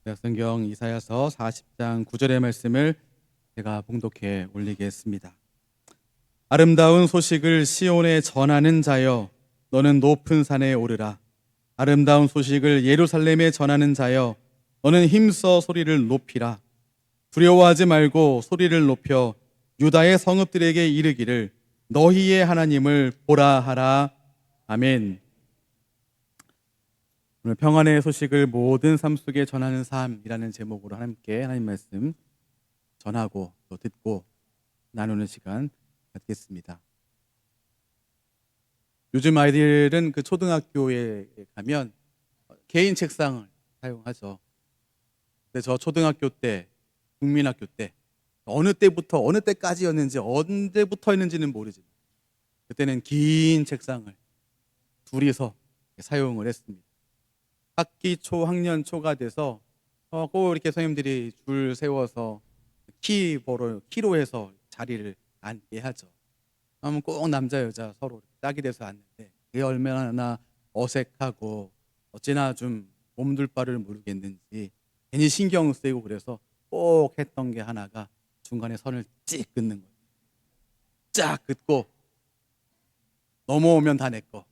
성경 이사야서 40장 9절의 말씀을 제가 봉독해 올리겠습니다. 아름다운 소식을 시온에 전하는 자여, 너는 높은 산에 오르라. 아름다운 소식을 예루살렘에 전하는 자여, 너는 힘써 소리를 높이라. 두려워하지 말고 소리를 높여 유다의 성읍들에게 이르기를 너희의 하나님을 보라 하라. 아멘. 오늘 평안의 소식을 모든 삶 속에 전하는 삶이라는 제목으로 함께 하나님 말씀 전하고 또 듣고 나누는 시간 갖겠습니다. 요즘 아이들은 그 초등학교에 가면 개인 책상을 사용하죠. 근데 저 초등학교 때, 국민학교 때 어느 때부터 어느 때까지였는지 언제부터였는지는 모르지만 그때는 긴 책상을 둘이서 사용을 했습니다. 학기 초, 학년 초가 돼서 꼭 이렇게 선생님들이 줄 세워서 키로 해서 자리를 앉게 하죠. 그러면 꼭 남자 여자 서로 짝이 돼서 앉는데 그게 얼마나 어색하고 어찌나 좀 몸둘 바를 모르겠는지 괜히 신경 쓰이고 그래서 꼭 했던 게 하나가 중간에 선을 찍 긋는 거예요. 쫙 긋고 넘어오면 다 내 거,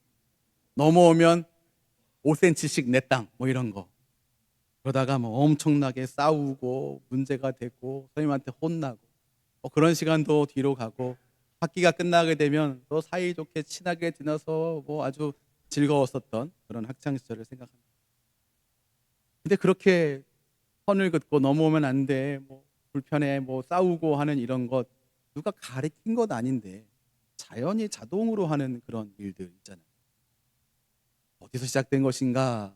넘어오면 5cm씩 내 땅, 뭐 이런 거. 그러다가 뭐 엄청나게 싸우고 문제가 되고 선생님한테 혼나고 그런 시간도 뒤로 가고 학기가 끝나게 되면 또 사이좋게 친하게 지내서 뭐 아주 즐거웠었던 그런 학창 시절을 생각합니다. 근데 그렇게 선을 긋고 넘어오면 안 돼, 뭐 불편해, 뭐 싸우고 하는 이런 것 누가 가르친 것 아닌데 자연히 자동으로 하는 그런 일들 있잖아요. 어디서 시작된 것인가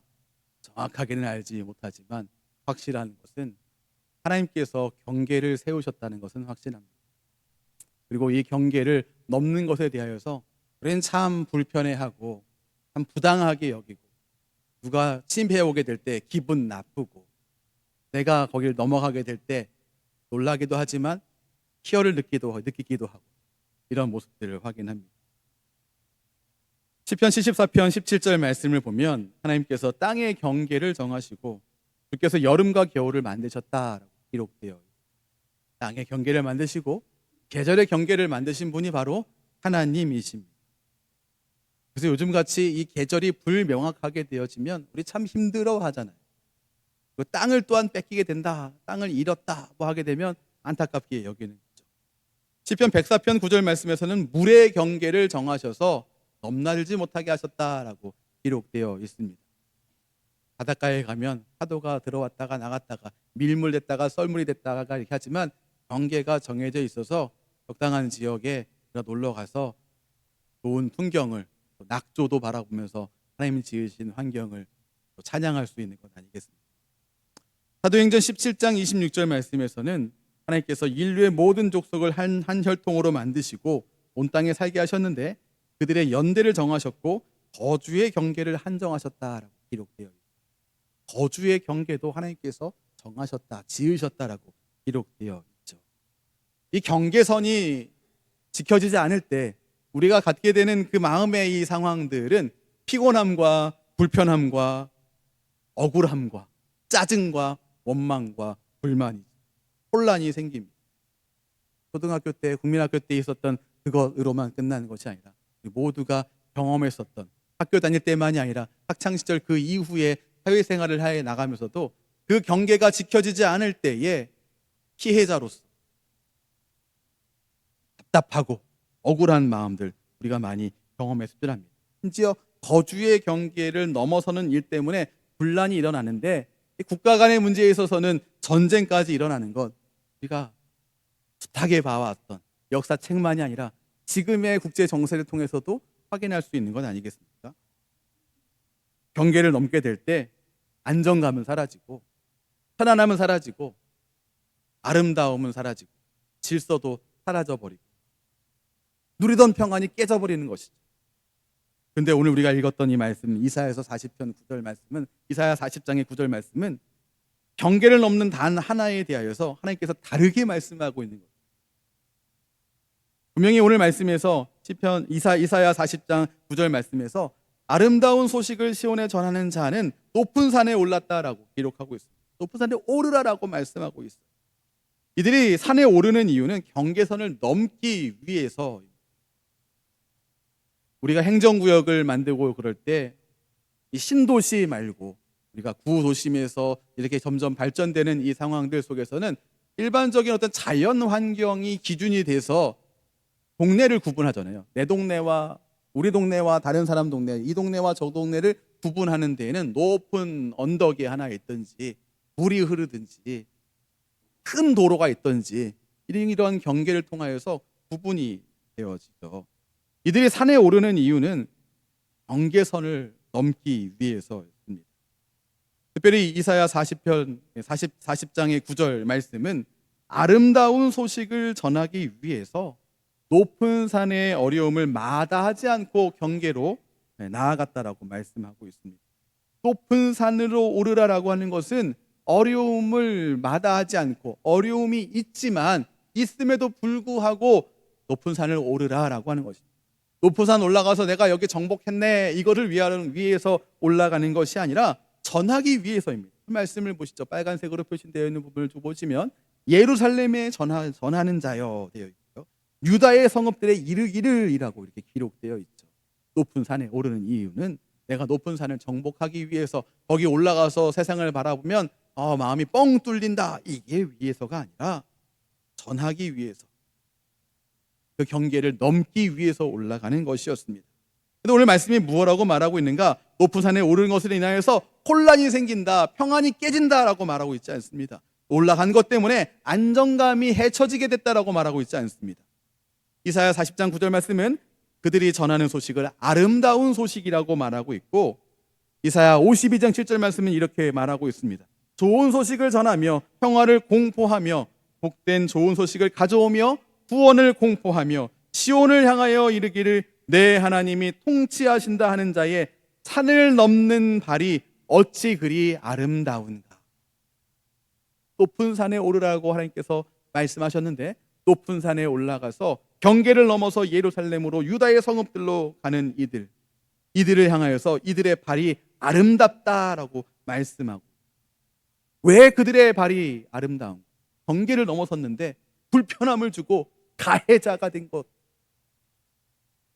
정확하게는 알지 못하지만 확실한 것은 하나님께서 경계를 세우셨다는 것은 확실합니다. 그리고 이 경계를 넘는 것에 대하여서 우리는 참 불편해하고 참 부당하게 여기고 누가 침해오게 될 때 기분 나쁘고 내가 거기를 넘어가게 될 때 놀라기도 하지만 희열을 느끼기도 하고 이런 모습들을 확인합니다. 시편 74편 17절 말씀을 보면 하나님께서 땅의 경계를 정하시고 주께서 여름과 겨울을 만드셨다라고 기록되어 있습니다. 땅의 경계를 만드시고 계절의 경계를 만드신 분이 바로 하나님이십니다. 그래서 요즘같이 이 계절이 불명확하게 되어지면 우리 참 힘들어 하잖아요. 그 땅을 또한 뺏기게 된다, 땅을 잃었다 뭐 하게 되면 안타깝게 여기는 거죠. 시편 104편 9절 말씀에서는 물의 경계를 정하셔서 넘나들지 못하게 하셨다라고 기록되어 있습니다. 바닷가에 가면 파도가 들어왔다가 나갔다가 밀물 됐다가 썰물이 됐다가 이렇게 하지만 경계가 정해져 있어서 적당한 지역에 놀러 가서 좋은 풍경을 낙조도 바라보면서 하나님이 지으신 환경을 찬양할 수 있는 것 아니겠습니까? 사도행전 17장 26절 말씀에서는 하나님께서 인류의 모든 족속을 한 혈통으로 만드시고 온 땅에 살게 하셨는데 그들의 연대를 정하셨고 거주의 경계를 한정하셨다라고 기록되어 있습니다. 거주의 경계도 하나님께서 정하셨다, 지으셨다라고 기록되어 있죠. 이 경계선이 지켜지지 않을 때 우리가 갖게 되는 그 마음의 이 상황들은 피곤함과 불편함과 억울함과 짜증과 원망과 불만이 혼란이 생깁니다. 초등학교 때, 국민학교 때 있었던 그것으로만 끝나는 것이 아니라 모두가 경험했었던 학교 다닐 때만이 아니라 학창시절 그 이후에 사회생활을 해 나가면서도 그 경계가 지켜지지 않을 때에 피해자로서 답답하고 억울한 마음들 우리가 많이 경험했을 줄 압니다. 심지어 거주의 경계를 넘어서는 일 때문에 분란이 일어나는데 국가 간의 문제에 있어서는 전쟁까지 일어나는 것 우리가 숱하게 봐왔던 역사책만이 아니라 지금의 국제 정세를 통해서도 확인할 수 있는 건 아니겠습니까? 경계를 넘게 될 때 안정감은 사라지고 편안함은 사라지고 아름다움은 사라지고 질서도 사라져버리고 누리던 평안이 깨져버리는 것이죠. 근데 오늘 우리가 읽었던 이 말씀 이사야서 40편 9절 말씀은 이사야 40장의 9절 말씀은 경계를 넘는 단 하나에 대하여서 하나님께서 다르게 말씀하고 있는 거예요. 분명히 오늘 말씀에서 시편 이사야 40장 9절 말씀에서 아름다운 소식을 시온에 전하는 자는 높은 산에 올랐다라고 기록하고 있습니다. 높은 산에 오르라라고 말씀하고 있어요. 이들이 산에 오르는 이유는 경계선을 넘기 위해서. 우리가 행정구역을 만들고 그럴 때 이 신도시 말고 우리가 구도심에서 이렇게 점점 발전되는 이 상황들 속에서는 일반적인 어떤 자연 환경이 기준이 돼서 동네를 구분하잖아요. 내 동네와 우리 동네와 다른 사람 동네, 이 동네와 저 동네를 구분하는 데에는 높은 언덕이 하나 있든지 물이 흐르든지 큰 도로가 있든지 이런 경계를 통하여서 구분이 되어지죠. 이들이 산에 오르는 이유는 경계선을 넘기 위해서였습니다. 특별히 이사야 40장의 9절 말씀은 아름다운 소식을 전하기 위해서 높은 산의 어려움을 마다하지 않고 경계로 나아갔다라고 말씀하고 있습니다. 높은 산으로 오르라라고 하는 것은 어려움을 마다하지 않고 어려움이 있음에도 불구하고 높은 산을 오르라라고 하는 것입니다. 높은 산 올라가서 내가 여기 정복했네 이거를 위해서 올라가는 것이 아니라 전하기 위해서입니다. 그 말씀을 보시죠. 빨간색으로 표시되어 있는 부분을 보시면 예루살렘에 전하는 자여 되어 있고요. 유다의 성읍들에 이르기를이라고 이렇게 기록되어 있죠. 높은 산에 오르는 이유는 내가 높은 산을 정복하기 위해서 거기 올라가서 세상을 바라보면 마음이 뻥 뚫린다 이게 위해서가 아니라 전하기 위해서 그 경계를 넘기 위해서 올라가는 것이었습니다. 그런데 오늘 말씀이 무엇라고 말하고 있는가? 높은 산에 오르는 것으로 인하여서 혼란이 생긴다, 평안이 깨진다라고 말하고 있지 않습니다. 올라간 것 때문에 안정감이 해쳐지게 됐다라고 말하고 있지 않습니다. 이사야 40장 9절 말씀은 그들이 전하는 소식을 아름다운 소식이라고 말하고 있고, 이사야 52장 7절 말씀은 이렇게 말하고 있습니다. 좋은 소식을 전하며 평화를 공포하며 복된 좋은 소식을 가져오며 구원을 공포하며 시온을 향하여 이르기를 내 하나님이 통치하신다 하는 자의 산을 넘는 발이 어찌 그리 아름다운가. 높은 산에 오르라고 하나님께서 말씀하셨는데 높은 산에 올라가서 경계를 넘어서 예루살렘으로 유다의 성읍들로 가는 이들을 향하여서 이들의 발이 아름답다라고 말씀하고, 왜 그들의 발이 아름다운? 경계를 넘어섰는데 불편함을 주고 가해자가 된 것,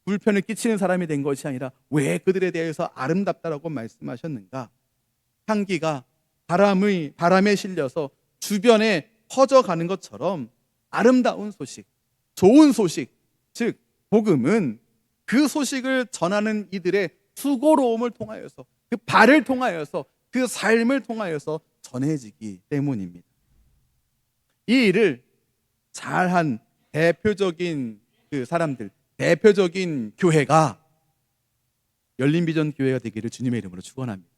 불편을 끼치는 사람이 된 것이 아니라 왜 그들에 대해서 아름답다라고 말씀하셨는가? 향기가 바람에 실려서 주변에 퍼져가는 것처럼 아름다운 소식, 좋은 소식, 즉 복음은 그 소식을 전하는 이들의 수고로움을 통하여서, 그 발을 통하여서, 그 삶을 통하여서 전해지기 때문입니다. 이 일을 잘한 대표적인 그 사람들, 대표적인 교회가 열린비전 교회가 되기를 주님의 이름으로 축원합니다.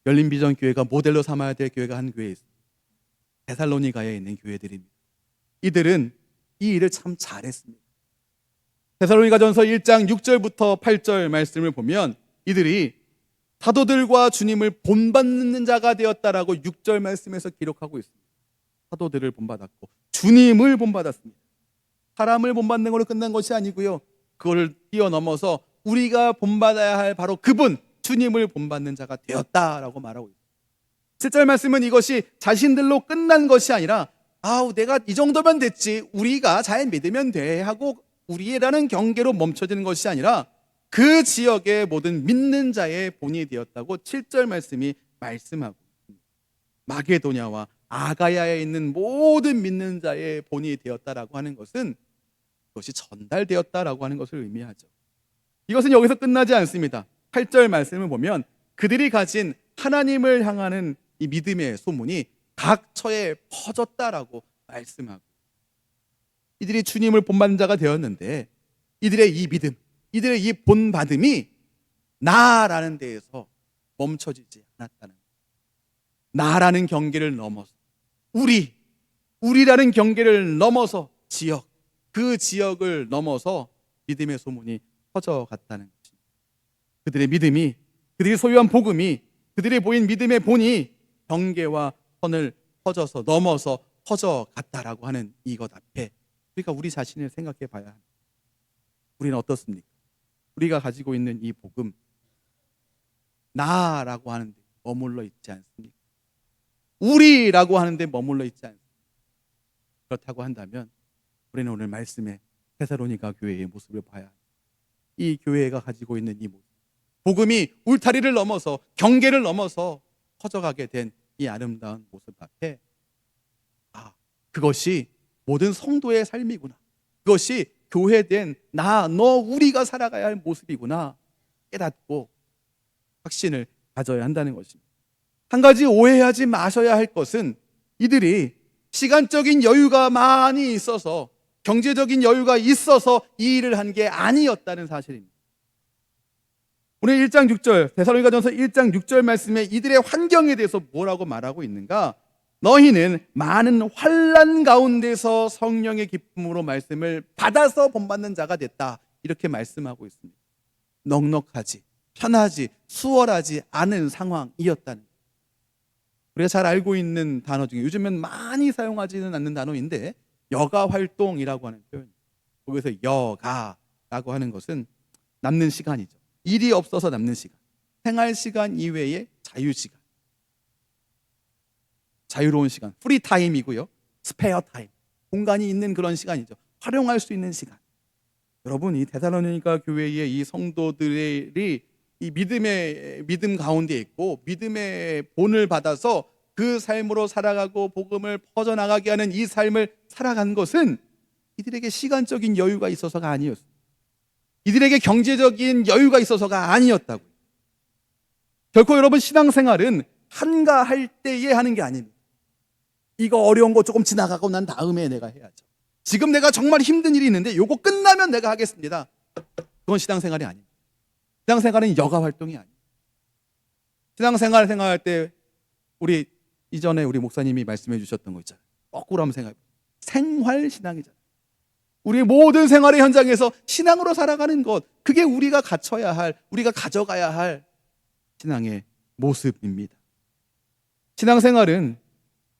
열린비전 교회가 모델로 삼아야 될 교회가 한 교회 있습니다. 데살로니가에 있는 교회들입니다. 이들은 이 일을 참 잘했습니다. 데살로니가전서 1장 6절부터 8절 말씀을 보면 이들이 사도들과 주님을 본받는 자가 되었다라고 6절 말씀에서 기록하고 있습니다. 사도들을 본받았고 주님을 본받았습니다. 사람을 본받는 걸로 끝난 것이 아니고요, 그걸 뛰어넘어서 우리가 본받아야 할 바로 그분 주님을 본받는 자가 되었다라고 말하고 있습니다. 7절 말씀은 이것이 자신들로 끝난 것이 아니라 내가 이 정도면 됐지, 우리가 잘 믿으면 돼 하고 우리라는 경계로 멈춰지는 것이 아니라 그 지역의 모든 믿는 자의 본이 되었다고 7절 말씀이 말씀하고 있습니다. 마게도냐와 아가야에 있는 모든 믿는 자의 본이 되었다라고 하는 것은 그것이 전달되었다라고 하는 것을 의미하죠. 이것은 여기서 끝나지 않습니다. 8절 말씀을 보면 그들이 가진 하나님을 향하는 이 믿음의 소문이 각 처에 퍼졌다라고 말씀하고, 이들이 주님을 본받는 자가 되었는데 이들의 이 믿음, 이들의 이 본받음이 나라는 데에서 멈춰지지 않았다는 것. 나라는 경계를 넘어서 우리라는 경계를 넘어서 그 지역을 넘어서 믿음의 소문이 퍼져갔다는 것입니다. 그들의 믿음이, 그들이 소유한 복음이, 그들이 보인 믿음의 본이 경계와 선을 퍼져서 넘어서 퍼져갔다라고 하는 이것 앞에 우리가 우리 자신을 생각해 봐야 합니다. 우리는 어떻습니까? 우리가 가지고 있는 이 복음, 나라고 하는데 머물러 있지 않습니까? 우리라고 하는데 머물러 있지 않습니까? 그렇다고 한다면 우리는 오늘 말씀에 데살로니가 교회의 모습을 봐야 합니다. 이 교회가 가지고 있는 이 모습, 복음이 울타리를 넘어서 경계를 넘어서 퍼져가게 된 이 아름다운 모습 앞에 그것이 모든 성도의 삶이구나, 그것이 교회된 나, 너, 우리가 살아가야 할 모습이구나 깨닫고 확신을 가져야 한다는 것입니다. 한 가지 오해하지 마셔야 할 것은 이들이 시간적인 여유가 많이 있어서, 경제적인 여유가 있어서 이 일을 한 게 아니었다는 사실입니다. 오늘 1장 6절, 데살로니가전서 1장 6절 말씀에 이들의 환경에 대해서 뭐라고 말하고 있는가? 너희는 많은 환난 가운데서 성령의 기쁨으로 말씀을 받아서 본받는 자가 됐다, 이렇게 말씀하고 있습니다. 넉넉하지, 편하지, 수월하지 않은 상황이었다는 거예요. 우리가 잘 알고 있는 단어 중에 요즘엔 많이 사용하지는 않는 단어인데 여가 활동이라고 하는 표현, 거기서 여가라고 하는 것은 남는 시간이죠. 일이 없어서 남는 시간, 생활 시간 이외의 자유 시간, 자유로운 시간, 프리 타임이고요, 스페어 타임, 공간이 있는 그런 시간이죠. 활용할 수 있는 시간. 여러분, 이 데살로니가 교회의 이 성도들이 이 믿음 가운데 있고 믿음의 본을 받아서 그 삶으로 살아가고 복음을 퍼져나가게 하는 이 삶을 살아간 것은 이들에게 시간적인 여유가 있어서가 아니었습니다. 이들에게 경제적인 여유가 있어서가 아니었다고요. 결코 여러분, 신앙생활은 한가할 때에 하는 게 아닙니다. 이거 어려운 거 조금 지나가고 난 다음에 내가 해야죠. 지금 내가 정말 힘든 일이 있는데 요거 끝나면 내가 하겠습니다. 그건 신앙생활이 아닙니다. 신앙생활은 여가 활동이 아닙니다. 신앙생활 생활할 때 우리 이전에 우리 목사님이 말씀해 주셨던 거 있잖아요. 거꾸로 한번 생각해 보세요. 생활신앙이잖아요. 우리의 모든 생활의 현장에서 신앙으로 살아가는 것, 그게 우리가 갖춰야 할, 우리가 가져가야 할 신앙의 모습입니다. 신앙생활은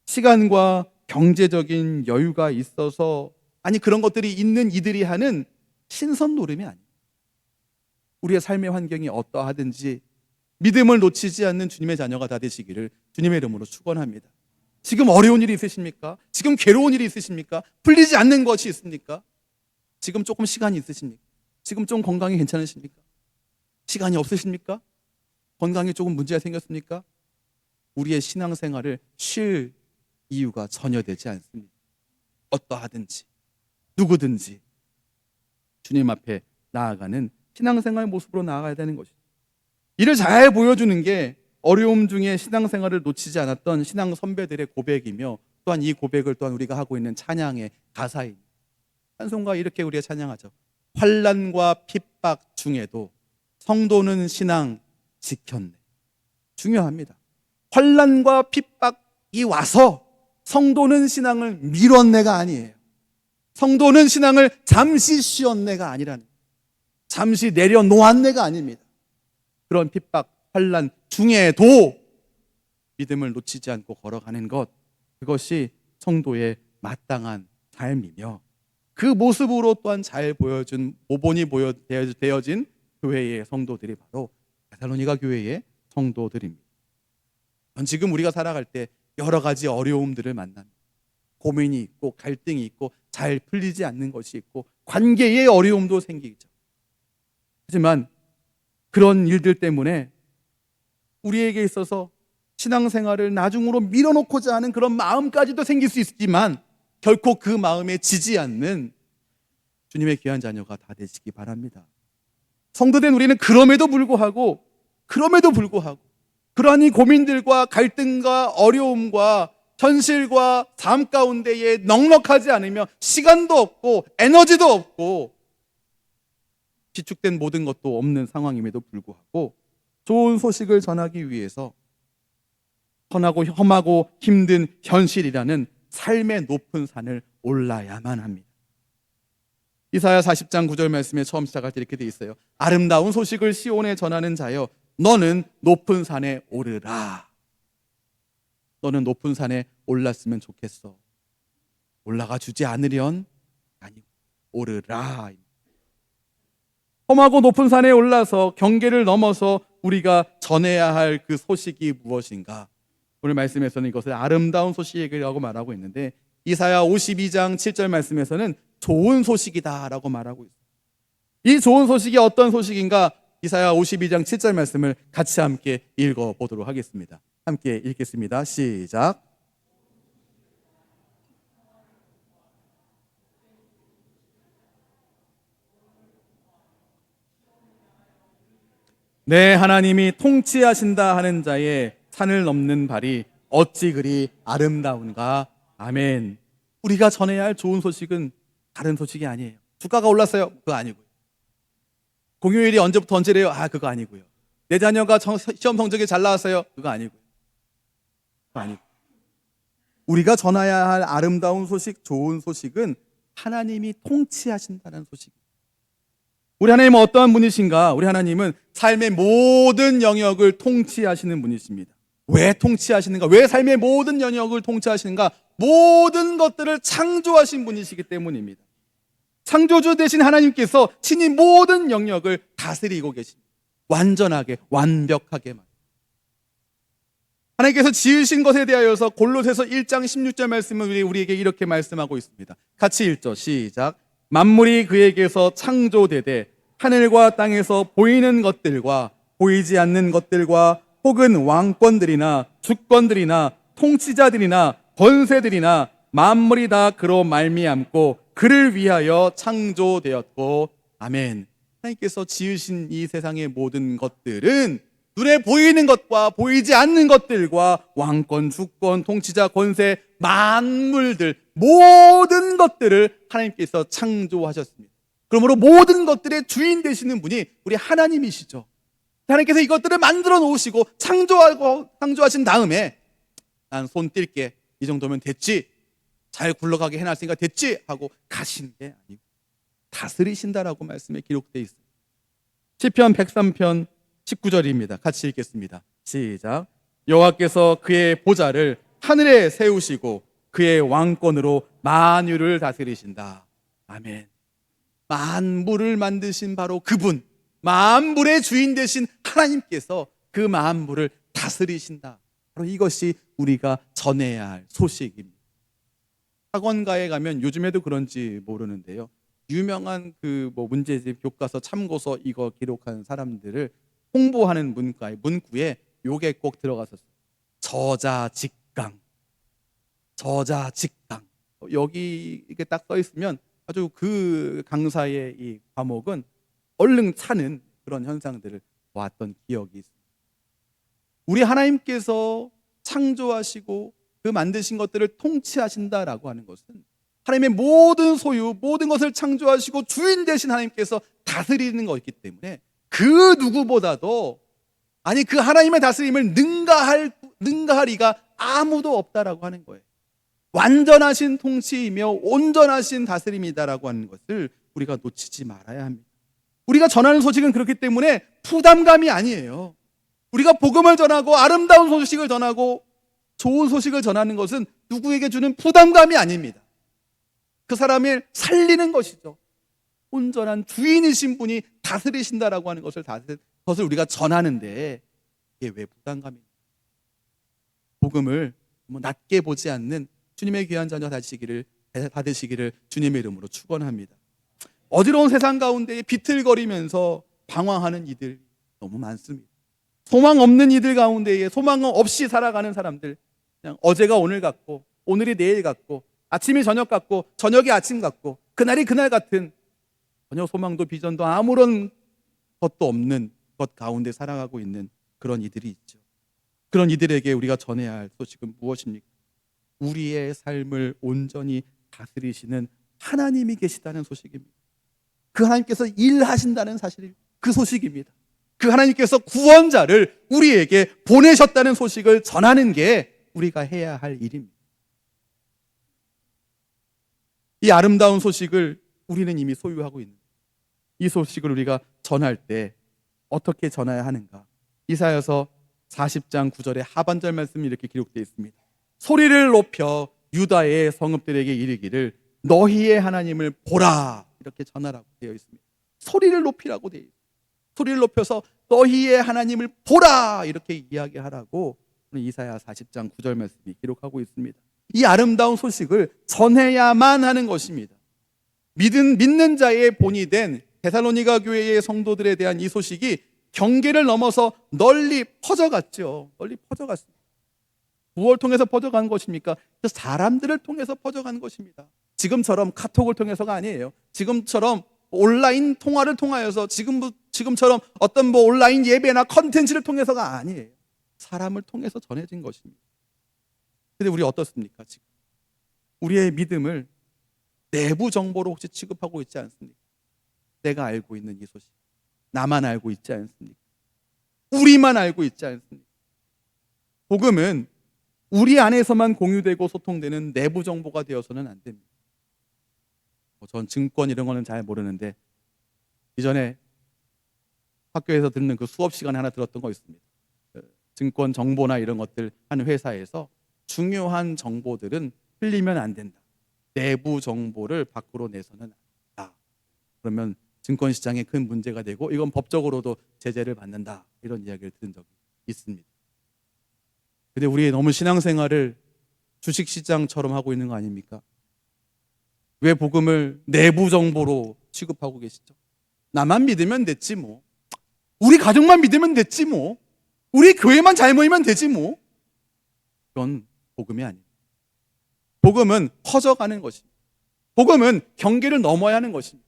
시간과 경제적인 여유가 있어서, 아니 그런 것들이 있는 이들이 하는 신선 노름이 아닙니다. 우리의 삶의 환경이 어떠하든지 믿음을 놓치지 않는 주님의 자녀가 다 되시기를 주님의 이름으로 축원합니다. 지금 어려운 일이 있으십니까? 지금 괴로운 일이 있으십니까? 풀리지 않는 것이 있습니까? 지금 조금 시간이 있으십니까? 지금 좀 건강이 괜찮으십니까? 시간이 없으십니까? 건강에 조금 문제가 생겼습니까? 우리의 신앙생활을 쉴 이유가 전혀 되지 않습니다. 어떠하든지 누구든지 주님 앞에 나아가는 신앙생활의 모습으로 나아가야 되는 것이죠. 이를 잘 보여주는 게 어려움 중에 신앙생활을 놓치지 않았던 신앙 선배들의 고백이며, 또한 이 고백을 또한 우리가 하고 있는 찬양의 가사입니다. 찬송가 이렇게 우리가 찬양하죠. 환난과 핍박 중에도 성도는 신앙 지켰네. 중요합니다. 환난과 핍박이 와서 성도는 신앙을 밀었네가 아니에요. 성도는 신앙을 잠시 쉬었네가 아니라는 거예요. 잠시 내려놓았네가 아닙니다. 그런 핍박, 환난 중에도 믿음을 놓치지 않고 걸어가는 것, 그것이 성도의 마땅한 삶이며, 그 모습으로 또한 잘 보여준, 모본이 되어진 교회의 성도들이 바로 데살로니가 교회의 성도들입니다. 지금 우리가 살아갈 때 여러 가지 어려움들을 만납니다. 고민이 있고 갈등이 있고 잘 풀리지 않는 것이 있고 관계의 어려움도 생기죠. 하지만 그런 일들 때문에 우리에게 있어서 신앙생활을 나중으로 밀어놓고자 하는 그런 마음까지도 생길 수 있지만 결코 그 마음에 지지 않는 주님의 귀한 자녀가 다 되시기 바랍니다. 성도된 우리는 그럼에도 불구하고 그러한 이 고민들과 갈등과 어려움과 현실과 삶 가운데에 넉넉하지 않으며 시간도 없고 에너지도 없고 지축된 모든 것도 없는 상황임에도 불구하고 좋은 소식을 전하기 위해서 선하고 험하고 힘든 현실이라는 삶의 높은 산을 올라야만 합니다. 이사야 40장 9절 말씀에 처음 시작할 때 이렇게 돼 있어요. 아름다운 소식을 시온에 전하는 자여, 너는 높은 산에 오르라. 너는 높은 산에 올랐으면 좋겠어. 올라가 주지 않으련 아니고 오르라. 험하고 높은 산에 올라서 경계를 넘어서 우리가 전해야 할 그 소식이 무엇인가? 오늘 말씀에서는 이것을 아름다운 소식이라고 말하고 있는데 이사야 52장 7절 말씀에서는 좋은 소식이다라고 말하고 있습니다. 이 좋은 소식이 어떤 소식인가? 이사야 52장 7절 말씀을 같이 함께 읽어보도록 하겠습니다. 함께 읽겠습니다. 시작. 내 하나님이 통치하신다 하는 자의 산을 넘는 발이 어찌 그리 아름다운가. 아멘. 우리가 전해야 할 좋은 소식은 다른 소식이 아니에요. 주가가 올랐어요. 그거 아니고요. 공휴일이 언제부터 언제래요? 그거 아니고요. 내 자녀가 시험 성적이 잘 나왔어요. 그거 아니고요. 그거 아니고. 우리가 전해야 할 아름다운 소식, 좋은 소식은 하나님이 통치하신다는 소식입니다. 우리 하나님은 어떠한 분이신가? 우리 하나님은 삶의 모든 영역을 통치하시는 분이십니다. 왜 통치하시는가? 왜 삶의 모든 영역을 통치하시는가? 모든 것들을 창조하신 분이시기 때문입니다. 창조주 되신 하나님께서 친히 모든 영역을 다스리고 계십니다. 완전하게, 완벽하게만. 하나님께서 지으신 것에 대하여서 골로새서 1장 16절 말씀은 우리에게 이렇게 말씀하고 있습니다. 같이 읽죠. 시작. 만물이 그에게서 창조되되 하늘과 땅에서 보이는 것들과 보이지 않는 것들과 혹은 왕권들이나 주권들이나 통치자들이나 권세들이나 만물이 다 그로 말미암고 그를 위하여 창조되었고. 아멘. 하나님께서 지으신 이 세상의 모든 것들은 눈에 보이는 것과 보이지 않는 것들과 왕권, 주권, 통치자, 권세, 만물들, 모든 것들을 하나님께서 창조하셨습니다. 그러므로 모든 것들의 주인 되시는 분이 우리 하나님이시죠. 하나님께서 이것들을 만들어 놓으시고 창조하신 다음에 난 손 뗄게, 이 정도면 됐지, 잘 굴러가게 해놨으니까 됐지 하고 가신 게 아니고 다스리신다라고 말씀에 기록되어 있습니다. 시편 103편 19절입니다. 같이 읽겠습니다. 시작. 여호와께서 그의 보좌를 하늘에 세우시고 그의 왕권으로 만유를 다스리신다. 아멘. 만물을 만드신 바로 그분, 만물의 주인 되신 하나님께서 그 만물을 다스리신다. 바로 이것이 우리가 전해야 할 소식입니다. 학원가에 가면 요즘에도 그런지 모르는데요, 유명한 그 문제집, 교과서, 참고서 이거 기록한 사람들을 홍보하는 문구에 요게 꼭 들어갔었어요. 저자직강. 저자직강. 여기 이게 딱 써 있으면 아주 그 강사의 이 과목은 얼른 차는 그런 현상들을 보았던 기억이 있습니다. 우리 하나님께서 창조하시고 그 만드신 것들을 통치하신다라고 하는 것은 하나님의 모든 소유, 모든 것을 창조하시고 주인 되신 하나님께서 다스리는 것이기 때문에 그 누구보다도, 아니 그 하나님의 다스림을 능가하리가 아무도 없다라고 하는 거예요. 완전하신 통치이며 온전하신 다스림이다라고 하는 것을 우리가 놓치지 말아야 합니다. 우리가 전하는 소식은 그렇기 때문에 부담감이 아니에요. 우리가 복음을 전하고 아름다운 소식을 전하고 좋은 소식을 전하는 것은 누구에게 주는 부담감이 아닙니다. 그 사람을 살리는 것이죠. 온전한 주인이신 분이 다스리신다라고 하는 것을 우리가 전하는데 이게 왜 부담감입니까? 복음을 낮게 보지 않는 주님의 귀한 자녀 받으시기를 주님의 이름으로 축원합니다. 어지러운 세상 가운데 비틀거리면서 방황하는 이들 너무 많습니다. 소망 없는 이들 가운데에 소망 없이 살아가는 사람들, 그냥 어제가 오늘 같고 오늘이 내일 같고 아침이 저녁 같고 저녁이 아침 같고 그날이 그날 같은, 전혀 소망도 비전도 아무런 것도 없는 것 가운데 살아가고 있는 그런 이들이 있죠. 그런 이들에게 우리가 전해야 할 소식은 무엇입니까? 우리의 삶을 온전히 다스리시는 하나님이 계시다는 소식입니다. 그 하나님께서 일하신다는 사실이 그 소식입니다. 그 하나님께서 구원자를 우리에게 보내셨다는 소식을 전하는 게 우리가 해야 할 일입니다. 이 아름다운 소식을 우리는 이미 소유하고 있는, 이 소식을 우리가 전할 때 어떻게 전해야 하는가? 이사야서 40장 9절의 하반절 말씀이 이렇게 기록되어 있습니다. 소리를 높여 유다의 성읍들에게 이르기를 너희의 하나님을 보라, 이렇게 전하라고 되어 있습니다. 소리를 높이라고 되어 있습니다. 소리를 높여서 너희의 하나님을 보라 이렇게 이야기하라고 이사야 40장 9절 말씀이 기록하고 있습니다. 이 아름다운 소식을 전해야만 하는 것입니다. 믿는 자의 본이 된 데살로니가 교회의 성도들에 대한 이 소식이 경계를 넘어서 널리 퍼져갔죠. 널리 퍼져갔습니다. 무엇을 통해서 퍼져간 것입니까? 그 사람들을 통해서 퍼져간 것입니다. 지금처럼 카톡을 통해서가 아니에요. 지금처럼 온라인 통화를 통하여서 지금처럼 어떤 온라인 예배나 컨텐츠를 통해서가 아니에요. 사람을 통해서 전해진 것입니다. 근데 우리 어떻습니까? 지금 우리의 믿음을 내부 정보로 혹시 취급하고 있지 않습니까? 내가 알고 있는 이 소식, 나만 알고 있지 않습니까? 우리만 알고 있지 않습니까? 복음은 우리 안에서만 공유되고 소통되는 내부 정보가 되어서는 안 됩니다. 전 증권 이런 거는 잘 모르는데 이전에 학교에서 듣는 그 수업 시간에 하나 들었던 거 있습니다. 증권 정보나 이런 것들 하는 회사에서 중요한 정보들은 흘리면 안 된다. 내부 정보를 밖으로 내서는 안 된다. 그러면 증권시장에 큰 문제가 되고 이건 법적으로도 제재를 받는다. 이런 이야기를 들은 적이 있습니다. 근데 우리 너무 신앙생활을 주식시장처럼 하고 있는 거 아닙니까? 왜 복음을 내부 정보로 취급하고 계시죠? 나만 믿으면 됐지 뭐. 우리 가족만 믿으면 됐지 뭐. 우리 교회만 잘 모이면 되지 뭐. 그건 복음이 아닙니다. 복음은 퍼져가는 것입니다. 복음은 경계를 넘어야 하는 것입니다.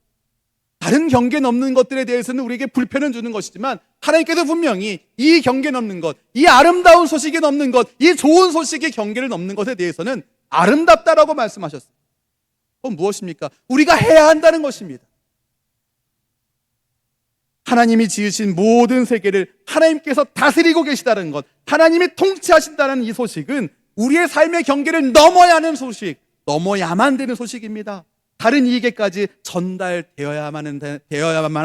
다른 경계 넘는 것들에 대해서는 우리에게 불편을 주는 것이지만 하나님께서 분명히 이 경계 넘는 것, 이 아름다운 소식이 넘는 것, 이 좋은 소식의 경계를 넘는 것에 대해서는 아름답다라고 말씀하셨습니다. 그건 무엇입니까? 우리가 해야 한다는 것입니다. 하나님이 지으신 모든 세계를 하나님께서 다스리고 계시다는 것, 하나님이 통치하신다는 이 소식은 우리의 삶의 경계를 넘어야 하는 소식, 넘어야만 되는 소식입니다. 다른 이익에까지 전달되어야만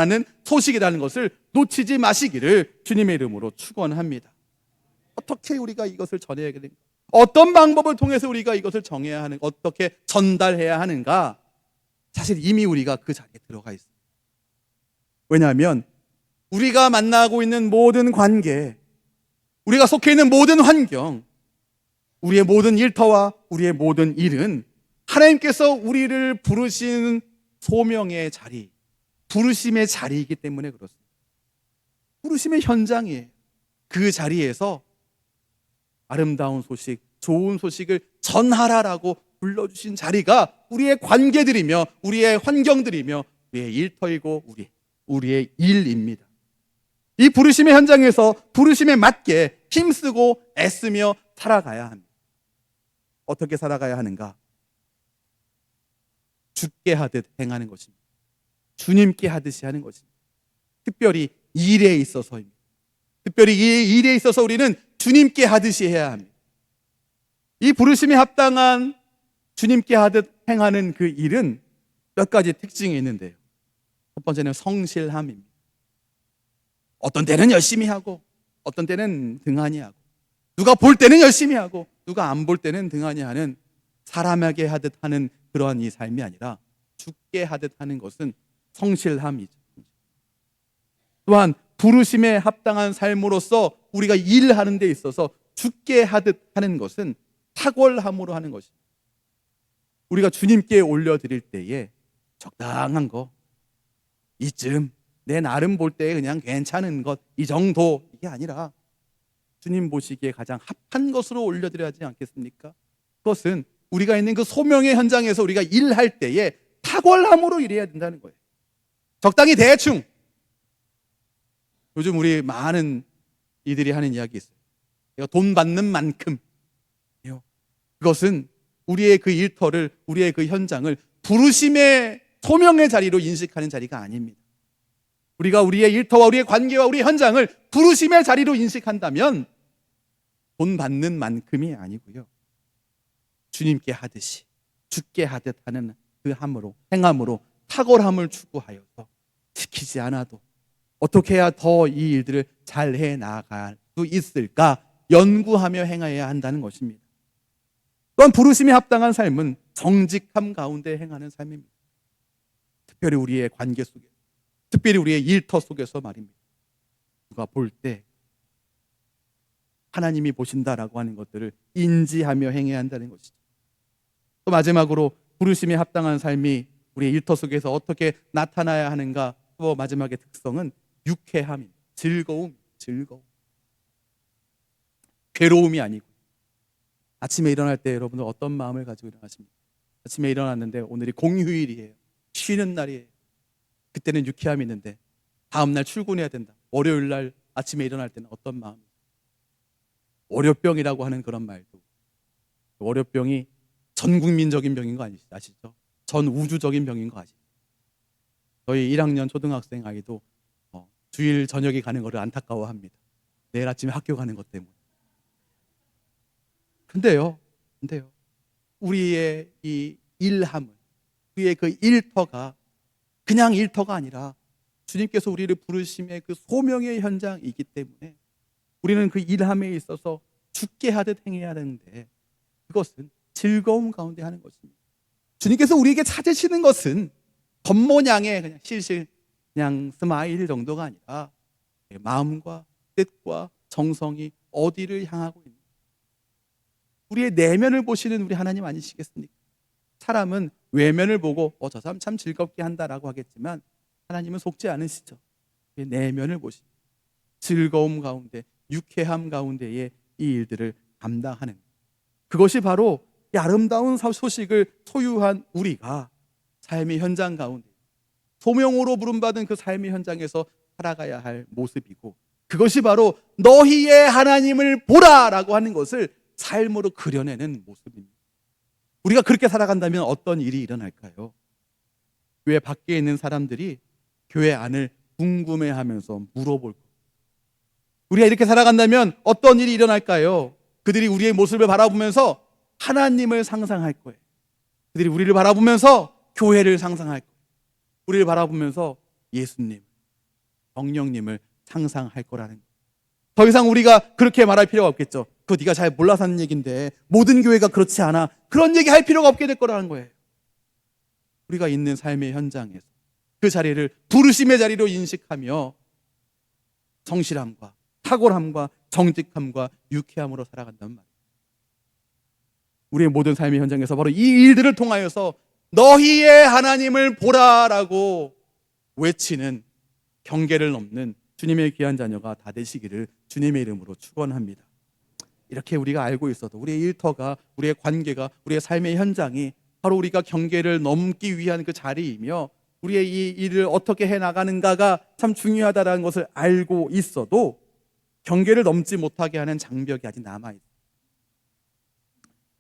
하는 소식이라는 것을 놓치지 마시기를 주님의 이름으로 축원합니다. 어떻게 우리가 이것을 전해야 되는가? 어떤 방법을 통해서 우리가 이것을 정해야 하는가? 어떻게 전달해야 하는가? 사실 이미 우리가 그 자리에 들어가 있습니다. 왜냐하면 우리가 만나고 있는 모든 관계, 우리가 속해 있는 모든 환경, 우리의 모든 일터와 우리의 모든 일은 하나님께서 우리를 부르신 소명의 자리, 부르심의 자리이기 때문에 그렇습니다. 부르심의 현장이에요. 그 자리에서 아름다운 소식, 좋은 소식을 전하라라고 불러주신 자리가 우리의 관계들이며 우리의 환경들이며 우리의 일터이고 우리의 일입니다. 이 부르심의 현장에서 부르심에 맞게 힘쓰고 애쓰며 살아가야 합니다. 어떻게 살아가야 하는가? 주께 하듯 행하는 것입니다. 주님께 하듯이 하는 것입니다. 특별히 일에 있어서입니다. 특별히 이 일에 있어서 우리는 주님께 하듯이 해야 합니다. 이 부르심에 합당한 주님께 하듯 행하는 그 일은 몇 가지 특징이 있는데요. 첫 번째는 성실함입니다. 어떤 때는 열심히 하고 어떤 때는 등한히 하고 누가 볼 때는 열심히 하고 누가 안 볼 때는 등한히 하는 사람에게 하듯 하는 그러한 이 삶이 아니라 주께 하듯 하는 것은 성실함이죠. 또한 부르심에 합당한 삶으로서 우리가 일하는 데 있어서 주께 하듯 하는 것은 탁월함으로 하는 것입니다. 우리가 주님께 올려드릴 때에 적당한 거, 이쯤 내 나름 볼 때 그냥 괜찮은 것, 이 정도, 이게 아니라 주님 보시기에 가장 합한 것으로 올려드려야 하지 않겠습니까? 그것은 우리가 있는 그 소명의 현장에서 우리가 일할 때에 탁월함으로 일해야 된다는 거예요. 적당히 대충. 요즘 우리 많은 이들이 하는 이야기 있어요. 내가 돈 받는 만큼. 그것은 우리의 그 일터를, 우리의 그 현장을 부르심의 소명의 자리로 인식하는 자리가 아닙니다. 우리가 우리의 일터와 우리의 관계와 우리의 현장을 부르심의 자리로 인식한다면 돈 받는 만큼이 아니고요. 주님께 하듯이, 주께 하듯 하는 그 함으로, 행함으로 탁월함을 추구하여서 지키지 않아도 어떻게 해야 더 이 일들을 잘 해나갈 수 있을까 연구하며 행해야 한다는 것입니다. 또한 부르심에 합당한 삶은 정직함 가운데 행하는 삶입니다. 특별히 우리의 관계 속에, 특별히 우리의 일터 속에서 말입니다. 누가 볼 때 하나님이 보신다라고 하는 것들을 인지하며 행해야 한다는 것이죠. 또 마지막으로 부르심에 합당한 삶이 우리의 일터 속에서 어떻게 나타나야 하는가. 또 마지막의 특성은 유쾌함입니다. 즐거움. 괴로움이 아니고. 아침에 일어날 때 여러분들 어떤 마음을 가지고 일어나십니까? 아침에 일어났는데 오늘이 공휴일이에요. 쉬는 날이에요. 그때는 유쾌함이 있는데 다음날 출근해야 된다. 월요일 날 아침에 일어날 때는 어떤 마음이에요? 월요병이라고 하는 그런 말도, 월요병이 전 국민적인 병인 거 아시죠? 전 우주적인 병인 거 아시죠? 저희 1학년 초등학생 아이도 주일 저녁에 가는 거를 안타까워합니다. 내일 아침에 학교 가는 것 때문에. 근데요, 우리의 이 일함은, 우리의 그 일터가 그냥 일터가 아니라 주님께서 우리를 부르심의 그 소명의 현장이기 때문에 우리는 그 일함에 있어서 죽게 하듯 행해야 되는데, 그것은 즐거움 가운데 하는 것입니다. 주님께서 우리에게 찾으시는 것은 겉모양의 그냥 실실 그냥 스마일 정도가 아니라 마음과 뜻과 정성이 어디를 향하고 있는, 우리의 내면을 보시는 우리 하나님 아니시겠습니까? 사람은 외면을 보고 저 사람 참 즐겁게 한다라고 하겠지만 하나님은 속지 않으시죠. 내면을 보시고 즐거움 가운데, 유쾌함 가운데에 이 일들을 감당하는, 그것이 바로 이 아름다운 소식을 소유한 우리가 삶의 현장 가운데 소명으로 부름받은 그 삶의 현장에서 살아가야 할 모습이고, 그것이 바로 너희의 하나님을 보라라고 하는 것을 삶으로 그려내는 모습입니다. 우리가 그렇게 살아간다면 어떤 일이 일어날까요? 교회 밖에 있는 사람들이 교회 안을 궁금해하면서 물어볼 거예요. 우리가 이렇게 살아간다면 어떤 일이 일어날까요? 그들이 우리의 모습을 바라보면서 하나님을 상상할 거예요. 그들이 우리를 바라보면서 교회를 상상할 거예요. 우리를 바라보면서 예수님, 성령님을 상상할 거라는 거예요. 더 이상 우리가 그렇게 말할 필요가 없겠죠. 그거 네가 잘 몰라서 하는 얘기인데 모든 교회가 그렇지 않아. 그런 얘기 할 필요가 없게 될 거라는 거예요. 우리가 있는 삶의 현장에서 그 자리를 부르심의 자리로 인식하며 성실함과 탁월함과 정직함과 유쾌함으로 살아간단 말이에요. 우리의 모든 삶의 현장에서 바로 이 일들을 통하여서 너희의 하나님을 보라라고 외치는, 경계를 넘는 주님의 귀한 자녀가 다 되시기를 주님의 이름으로 축원합니다. 이렇게 우리가 알고 있어도 우리의 일터가, 우리의 관계가, 우리의 삶의 현장이 바로 우리가 경계를 넘기 위한 그 자리이며 우리의 이 일을 어떻게 해나가는가가 참 중요하다는 것을 알고 있어도 경계를 넘지 못하게 하는 장벽이 아직 남아있어요.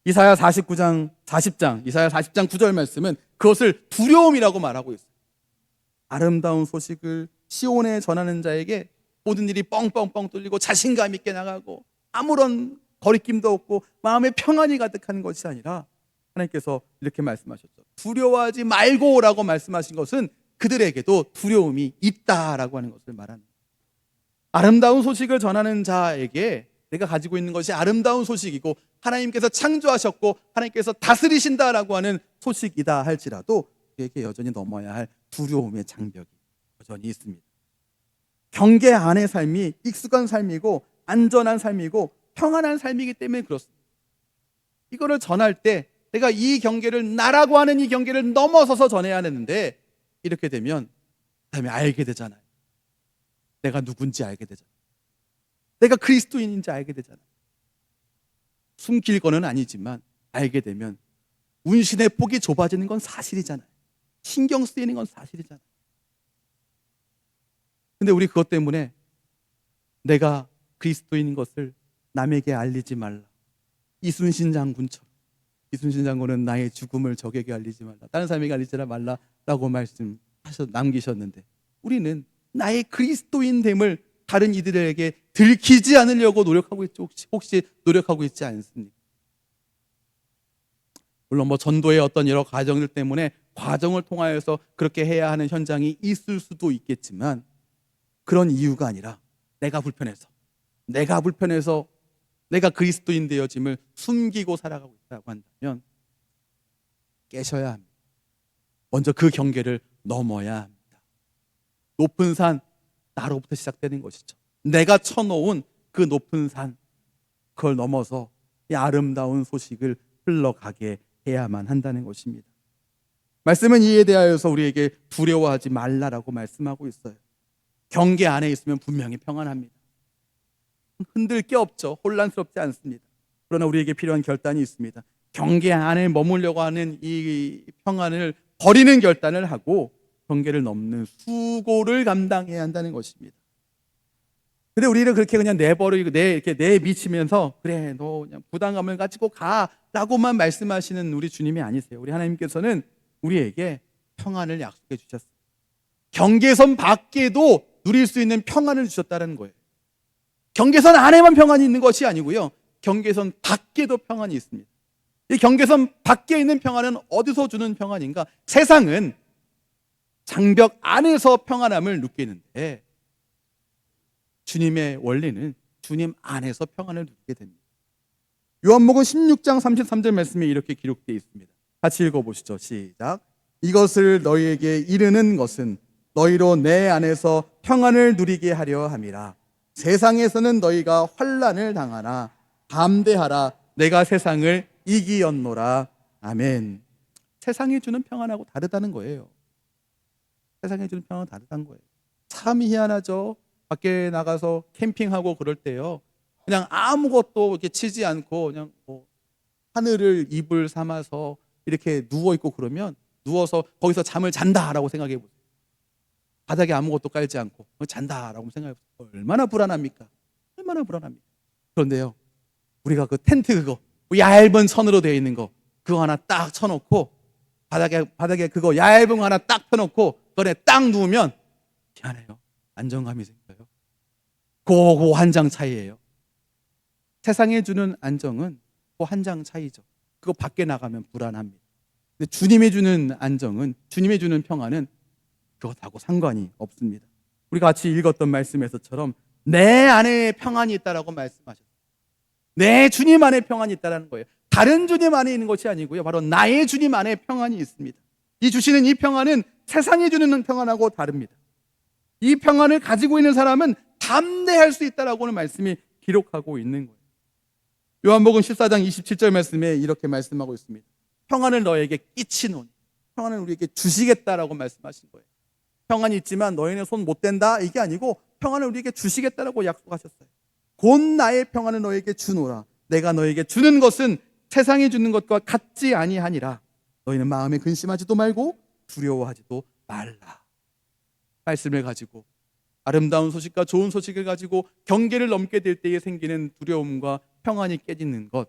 이사야 40장 9절 말씀은 그것을 두려움이라고 말하고 있어요. 아름다운 소식을 시온에 전하는 자에게 모든 일이 뻥뻥뻥 뚫리고 자신감 있게 나가고 아무런 거리낌도 없고 마음에 평안이 가득한 것이 아니라 하나님께서 이렇게 말씀하셨죠. 두려워하지 말고라고 말씀하신 것은 그들에게도 두려움이 있다라고 하는 것을 말하는 거예요. 아름다운 소식을 전하는 자에게 내가 가지고 있는 것이 아름다운 소식이고 하나님께서 창조하셨고 하나님께서 다스리신다라고 하는 소식이다 할지라도 그에게 여전히 넘어야 할 두려움의 장벽이 여전히 있습니다. 경계 안의 삶이 익숙한 삶이고 안전한 삶이고 평안한 삶이기 때문에 그렇습니다. 이거를 전할 때 내가 이 경계를, 나라고 하는 이 경계를 넘어서서 전해야 하는데 이렇게 되면 그다음에 알게 되잖아요. 내가 누군지 알게 되잖아요. 내가 그리스도인인지 알게 되잖아요. 숨길 거는 아니지만 알게 되면 운신의 폭이 좁아지는 건 사실이잖아요. 신경 쓰이는 건 사실이잖아요. 근데 우리 그것 때문에 내가 그리스도인 것을 남에게 알리지 말라. 이순신 장군처럼. 이순신 장군은 나의 죽음을 적에게 알리지 말라. 다른 사람에게 알리지 말라라고 남기셨는데 우리는 나의 그리스도인됨을 다른 이들에게 들키지 않으려고 노력하고 있죠. 혹시 노력하고 있지 않습니까? 물론 전도의 어떤 여러 과정들 때문에 과정을 통하여서 그렇게 해야 하는 현장이 있을 수도 있겠지만 그런 이유가 아니라 내가 불편해서 내가 그리스도인 되어짐을 숨기고 살아가고 있다고 한다면 깨셔야 합니다. 먼저 그 경계를 넘어야 합니다. 높은 산, 나로부터 시작되는 것이죠. 내가 쳐놓은 그 높은 산, 그걸 넘어서 이 아름다운 소식을 흘러가게 해야만 한다는 것입니다. 말씀은 이에 대하여서 우리에게 두려워하지 말라라고 말씀하고 있어요. 경계 안에 있으면 분명히 평안합니다. 흔들 게 없죠. 혼란스럽지 않습니다. 그러나 우리에게 필요한 결단이 있습니다. 경계 안에 머물려고 하는 이 평안을 버리는 결단을 하고 경계를 넘는 수고를 감당해야 한다는 것입니다. 근데 우리를 그렇게 그냥 내버리고 이렇게 내비치면서 그래 너 그냥 부담감을 가지고 가라고만 말씀하시는 우리 주님이 아니세요. 우리 하나님께서는 우리에게 평안을 약속해 주셨어요. 경계선 밖에도 누릴 수 있는 평안을 주셨다는 거예요. 경계선 안에만 평안이 있는 것이 아니고요, 경계선 밖에도 평안이 있습니다. 이 경계선 밖에 있는 평안은 어디서 주는 평안인가? 세상은 장벽 안에서 평안함을 느끼는데 주님의 원리는 주님 안에서 평안을 누리게 됩니다. 요한복음 16장 33절 말씀에 이렇게 기록되어 있습니다. 같이 읽어보시죠. 시작. 이것을 너희에게 이르는 것은 너희로 내 안에서 평안을 누리게 하려 함이라. 세상에서는 너희가 환난을 당하나 담대하라. 내가 세상을 이기었노라. 아멘. 세상이 주는 평안하고 다르다는 거예요. 세상이 주는 평안은 다르다는 거예요. 참 희한하죠. 밖에 나가서 캠핑하고 그럴 때요, 그냥 아무것도 이렇게 치지 않고 그냥 하늘을 이불 삼아서 이렇게 누워 있고 그러면 누워서 거기서 잠을 잔다라고 생각해 보세요. 바닥에 아무것도 깔지 않고 잔다라고 생각해 보세요. 얼마나 불안합니까? 얼마나 불안합니까? 그런데요, 우리가 그 텐트 그거 얇은 천으로 되어 있는 거 그거 하나 딱 쳐놓고 바닥에 그거 얇은 거 하나 딱 펴놓고 그거에 딱 누우면 희한해요. 안정감이 생겨요. 그 한 장 차이예요. 세상에 주는 안정은 그 한 장 차이죠. 그거 밖에 나가면 불안합니다. 근데 주님이 주는 안정은, 주님이 주는 평안은 그것하고 상관이 없습니다. 우리가 같이 읽었던 말씀에서처럼 내 안에 평안이 있다라고 말씀하셨어요. 내 주님 안에 평안이 있다라는 거예요. 다른 주님 안에 있는 것이 아니고요, 바로 나의 주님 안에 평안이 있습니다. 이 주시는 이 평안은 세상이 주는 평안하고 다릅니다. 이 평안을 가지고 있는 사람은 담대할 수 있다라고는 말씀이 기록하고 있는 거예요. 요한복음 14장 27절 말씀에 이렇게 말씀하고 있습니다. 평안을 너에게 끼치노니, 평안을 우리에게 주시겠다라고 말씀하신 거예요. 평안이 있지만 너희는 손 못 댄다, 이게 아니고 평안을 우리에게 주시겠다라고 약속하셨어요. 곧 나의 평안을 너에게 주노라. 내가 너에게 주는 것은 세상이 주는 것과 같지 아니하니라. 너희는 마음에 근심하지도 말고 두려워하지도 말라. 말씀을 가지고, 아름다운 소식과 좋은 소식을 가지고 경계를 넘게 될 때에 생기는 두려움과 평안이 깨지는 것.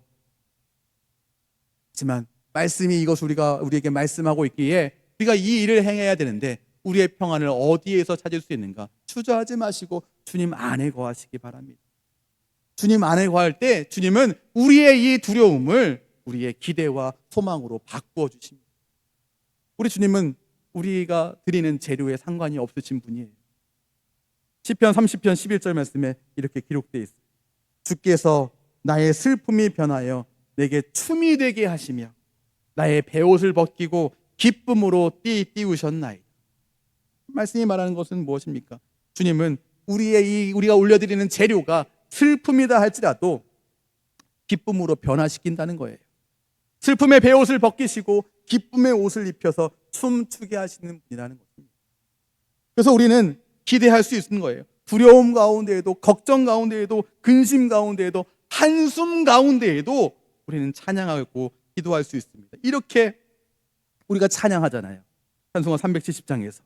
하지만 말씀이 이것을 우리에게 말씀하고 있기에 우리가 이 일을 행해야 되는데 우리의 평안을 어디에서 찾을 수 있는가? 주저하지 마시고 주님 안에 거하시기 바랍니다. 주님 안에 거할 때 주님은 우리의 이 두려움을 우리의 기대와 소망으로 바꾸어 주십니다. 우리 주님은 우리가 드리는 재료에 상관이 없으신 분이에요. 시편 30편 11절 말씀에 이렇게 기록되어 있어요. 주께서 나의 슬픔이 변하여 내게 춤이 되게 하시며 나의 베옷을 벗기고 기쁨으로 띄우셨나이다. 말씀이 말하는 것은 무엇입니까? 주님은 우리가 올려드리는 재료가 슬픔이다 할지라도 기쁨으로 변화시킨다는 거예요. 슬픔의 베옷을 벗기시고 기쁨의 옷을 입혀서 춤추게 하시는 분이라는 것입니다. 그래서 우리는 기대할 수 있는 거예요. 두려움 가운데에도, 걱정 가운데에도, 근심 가운데에도, 한숨 가운데에도 우리는 찬양하고 기도할 수 있습니다. 이렇게 우리가 찬양하잖아요. 찬송가 370장에서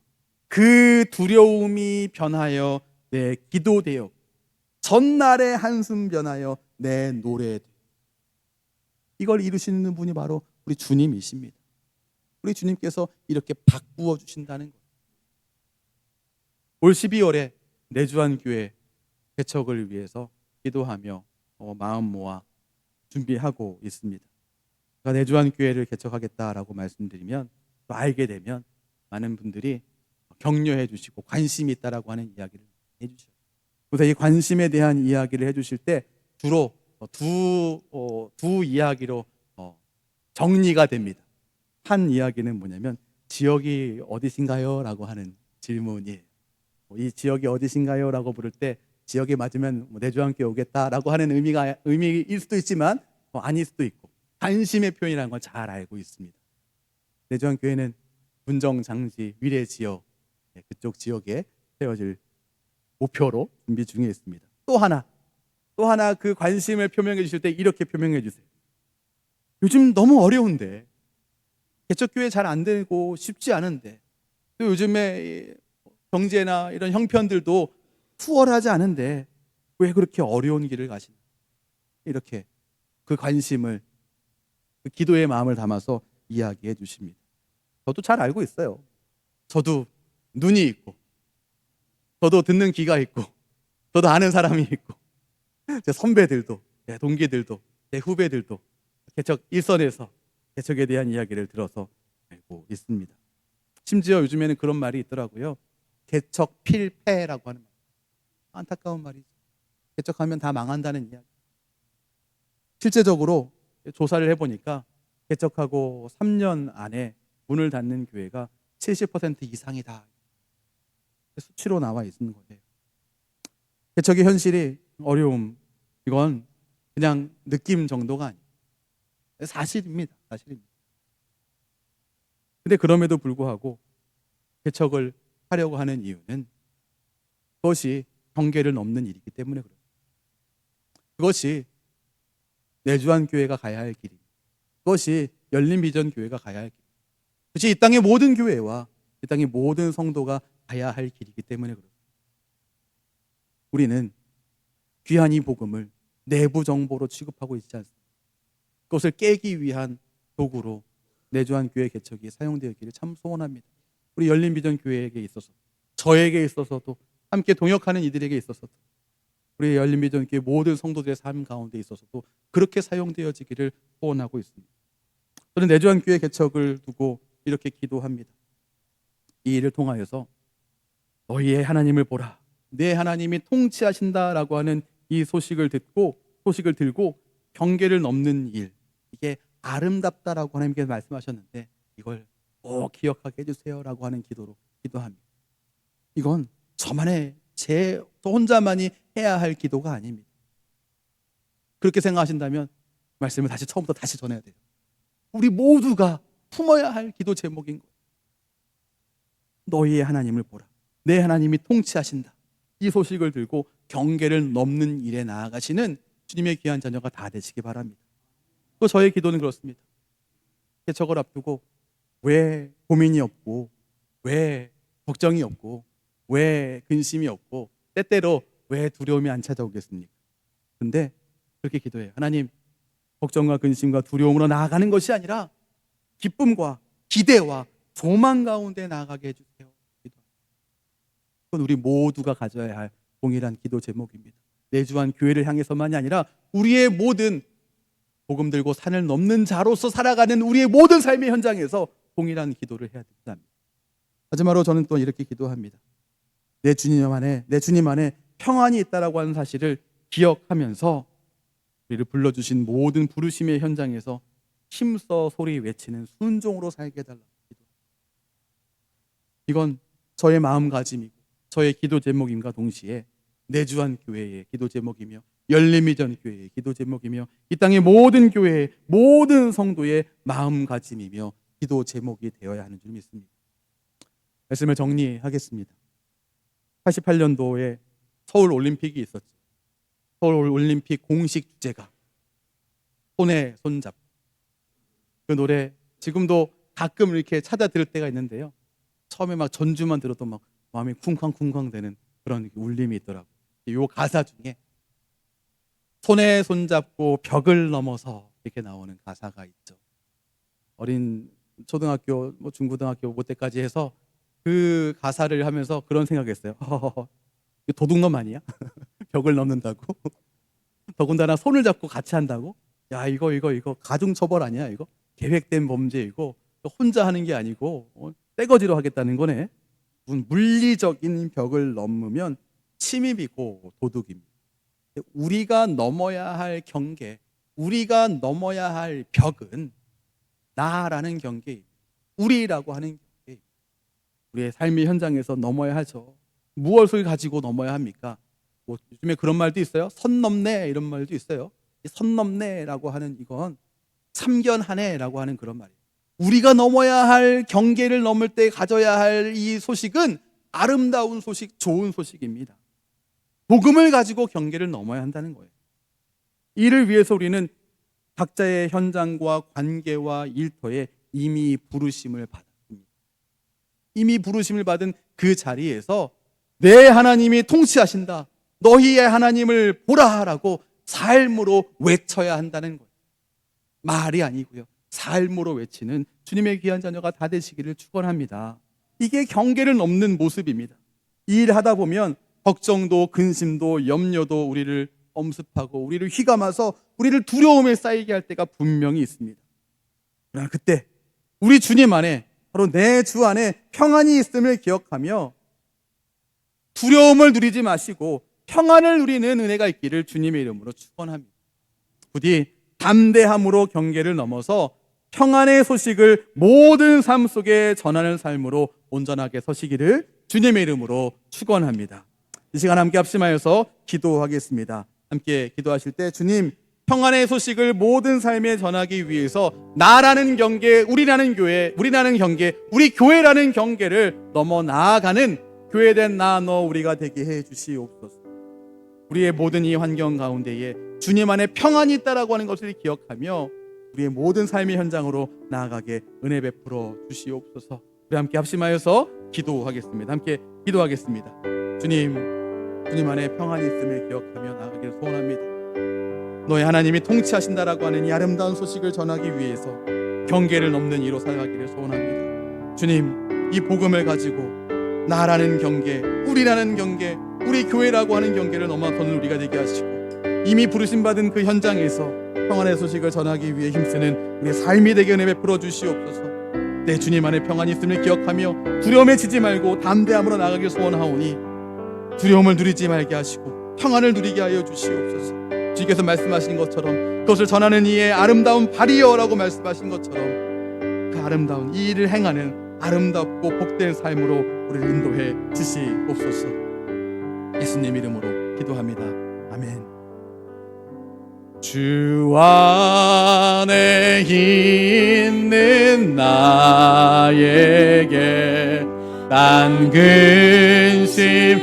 그 두려움이 변하여 내 기도되어 전날의 한숨 변하여 내 노래되어, 이걸 이루시는 분이 바로 우리 주님이십니다. 우리 주님께서 이렇게 바꾸어 주신다는 거예요. 올 12월에 내주한교회 개척을 위해서 기도하며 마음 모아 준비하고 있습니다. 제가 내주한교회를 개척하겠다라고 말씀드리면 또 알게 되면 많은 분들이 격려해 주시고 관심이 있다라고 하는 이야기를 해주셔요. 그래서 이 관심에 대한 이야기를 해주실 때 주로 두 이야기로 정리가 됩니다. 한 이야기는 뭐냐면 지역이 어디신가요? 라고 하는 질문이에요. 이 지역이 어디신가요? 라고 물을 때 지역에 맞으면 내주함교회 오겠다라고 하는 의미일 수도 있지만 아닐 수도 있고, 관심의 표현이라는 걸 잘 알고 있습니다. 내주함교회는 분정, 장지, 위례 지역, 그쪽 지역에 세워질 목표로 준비 중에 있습니다. 또 하나 그 관심을 표명해 주실 때 이렇게 표명해 주세요. 요즘 너무 어려운데, 개척교회 잘 안 되고 쉽지 않은데, 또 요즘에 경제나 이런 형편들도 수월하지 않은데 왜 그렇게 어려운 길을 가시나, 이렇게 그 관심을, 그 기도의 마음을 담아서 이야기해 주십니다. 저도 잘 알고 있어요. 저도 눈이 있고, 저도 듣는 귀가 있고, 저도 아는 사람이 있고, 제 선배들도, 제 동기들도, 제 후배들도 개척 일선에서 개척에 대한 이야기를 들어서 알고 있습니다. 심지어 요즘에는 그런 말이 있더라고요. 개척 필패라고 하는 말. 안타까운 말이죠. 개척하면 다 망한다는 이야기. 실제적으로 조사를 해보니까 개척하고 3년 안에 문을 닫는 교회가 70% 이상이다. 수치로 나와 있는 거예요. 개척의 현실이 어려움, 이건 그냥 느낌 정도가 아니에요. 사실입니다. 사실입니다. 근데 그럼에도 불구하고 개척을 하려고 하는 이유는 그것이 경계를 넘는 일이기 때문에 그래요. 그것이 내주한 교회가 가야 할 길입니다. 그것이 열린비전교회가 가야 할 길입니다. 그것이 이 땅의 모든 교회와 이 땅의 모든 성도가 가야 할 길이기 때문에 그래요. 우리는 귀한 이 복음을 내부 정보로 취급하고 있지 않습니다. 그것을 깨기 위한 도구로 내주한 교회 개척이 사용되었기를 참 소원합니다. 우리 열린비전교회에게 있어서, 저에게 있어서도, 함께 동역하는 이들에게 있어서도, 우리 열린비전교회 모든 성도들의 삶 가운데 있어서도 그렇게 사용되어지기를 소원하고 있습니다. 저는 내주한교회 개척을 두고 이렇게 기도합니다. 이 일을 통하여서 너희의 하나님을 보라, 내 하나님이 통치하신다라고 하는 이 소식을 들고 경계를 넘는 일, 이게 아름답다라고 하나님께서 말씀하셨는데 이걸 꼭 기억하게 해주세요라고 하는 기도로 기도합니다. 이건 저 혼자만이 해야 할 기도가 아닙니다. 그렇게 생각하신다면 말씀을 처음부터 다시 전해야 돼요. 우리 모두가 품어야 할 기도 제목인 거예요. 너희의 하나님을 보라, 내 하나님이 통치하신다. 이 소식을 들고 경계를 넘는 일에 나아가시는 주님의 귀한 자녀가 다 되시기 바랍니다. 또 저의 기도는 그렇습니다. 개척을 앞두고 왜 고민이 없고, 왜 걱정이 없고, 왜 근심이 없고, 때때로 왜 두려움이 안 찾아오겠습니까? 근데 그렇게 기도해요. 하나님, 걱정과 근심과 두려움으로 나아가는 것이 아니라 기쁨과 기대와 소망 가운데 나아가게 해주세요. 그건 우리 모두가 가져야 할 동일한 기도 제목입니다. 내주한 교회를 향해서만이 아니라 우리의 모든 복음 들고 산을 넘는 자로서 살아가는 우리의 모든 삶의 현장에서 동일한 기도를 해야 된답니다. 마지막으로 저는 또 이렇게 기도합니다. 내 주님 안에 평안이 있다라고 하는 사실을 기억하면서 우리를 불러주신 모든 부르심의 현장에서 힘써 소리 외치는 순종으로 살게 해달라고 기도합니다. 이건 저의 마음가짐이고 저의 기도 제목임과 동시에 내주한 교회의 기도 제목이며 열린비전 교회의 기도 제목이며 이 땅의 모든 교회의 모든 성도의 마음가짐이며 기도 제목이 되어야 하는 줄 믿습니다. 말씀을 정리하겠습니다. 88년도에 서울 올림픽이 있었죠. 서울 올림픽 공식 주제가 손에 손잡고, 그 노래 지금도 가끔 이렇게 찾아 들을 때가 있는데요. 처음에 막 전주만 들어도 막 마음이 쿵쾅쿵쾅 되는 그런 울림이 있더라고요. 이 가사 중에 손에 손잡고 벽을 넘어서 이렇게 나오는 가사가 있죠. 어린 초등학교, 중고등학교 뭐 때까지 해서 그 가사를 하면서 그런 생각했어요. 이거 도둑놈 아니야? 벽을 넘는다고? 더군다나 손을 잡고 같이 한다고? 야, 이거 가중처벌 아니야? 이거 계획된 범죄이고 혼자 하는 게 아니고 떼거지로 하겠다는 거네. 물리적인 벽을 넘으면 침입이고 도둑입니다. 우리가 넘어야 할 경계, 우리가 넘어야 할 벽은 나라는 경계입니다. 우리라고 하는 경계, 우리의 삶의 현장에서 넘어야 하죠. 무엇을 가지고 넘어야 합니까? 뭐 요즘에 그런 말도 있어요. 선 넘네 이런 말도 있어요. 이 선 넘네라고 하는 이건 참견하네라고 하는 그런 말이에요. 우리가 넘어야 할 경계를 넘을 때 가져야 할 이 소식은 아름다운 소식, 좋은 소식입니다. 복음을 가지고 경계를 넘어야 한다는 거예요. 이를 위해서 우리는 각자의 현장과 관계와 일터에 이미 부르심을 받았습니다. 이미 부르심을 받은 그 자리에서 내 하나님이 통치하신다, 너희의 하나님을 보라라고 삶으로 외쳐야 한다는 거예요. 말이 아니고요, 삶으로 외치는 주님의 귀한 자녀가 다 되시기를 축원합니다. 이게 경계를 넘는 모습입니다. 일하다 보면 걱정도 근심도 염려도 우리를 엄습하고 우리를 휘감아서 우리를 두려움에 쌓이게 할 때가 분명히 있습니다. 그러나 그때 우리 주님 안에, 바로 내 주 안에 평안이 있음을 기억하며 두려움을 누리지 마시고 평안을 누리는 은혜가 있기를 주님의 이름으로 축원합니다. 부디 담대함으로 경계를 넘어서 평안의 소식을 모든 삶 속에 전하는 삶으로 온전하게 서시기를 주님의 이름으로 축원합니다. 이 시간 함께 합심하여서 기도하겠습니다. 함께 기도하실 때 주님, 평안의 소식을 모든 삶에 전하기 위해서 나라는 경계, 우리라는 교회, 우리라는 경계, 우리 교회라는 경계를 넘어 나아가는 교회된 나 너 우리가 되게 해 주시옵소서. 우리의 모든 이 환경 가운데에 주님 안에 평안이 있다라고 하는 것을 기억하며 우리의 모든 삶의 현장으로 나아가게 은혜 베풀어 주시옵소서. 우리 함께 합심하여서 기도하겠습니다. 함께 기도하겠습니다. 주님 안에 평안이 있음을 기억하며 나아가기를 소원합니다. 너의 하나님이 통치하신다라고 하는 이 아름다운 소식을 전하기 위해서 경계를 넘는 이로 살아가기를 소원합니다. 주님, 이 복음을 가지고 나라는 경계, 우리라는 경계, 우리 교회라고 하는 경계를 넘어서는 우리가 되게 하시고 이미 부르심받은 그 현장에서 평안의 소식을 전하기 위해 힘쓰는 우리의 삶이 되게 은혜 베풀어 주시옵소서. 내 주님 안에 평안이 있음을 기억하며 두려움에 지지 말고 담대함으로 나아가길 소원하오니 두려움을 누리지 말게 하시고 평안을 누리게 하여 주시옵소서. 주께서 말씀하신 것처럼 그것을 전하는 이의 아름다운 발이여라고 말씀하신 것처럼 그 아름다운 이 일을 행하는 아름답고 복된 삶으로 우리를 인도해 주시옵소서. 예수님 이름으로 기도합니다. 아멘. 주 안에 있는 나에게 딴 근심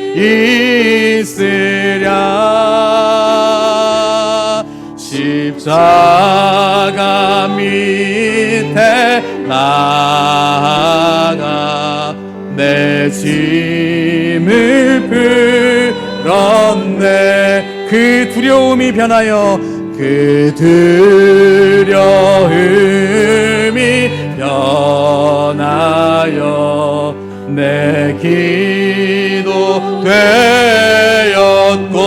있으랴. 십자가 밑에 나아가 내 짐을 풀었네. 그 두려움이 변하여 그 두려움이 변하여 내 기도 되었고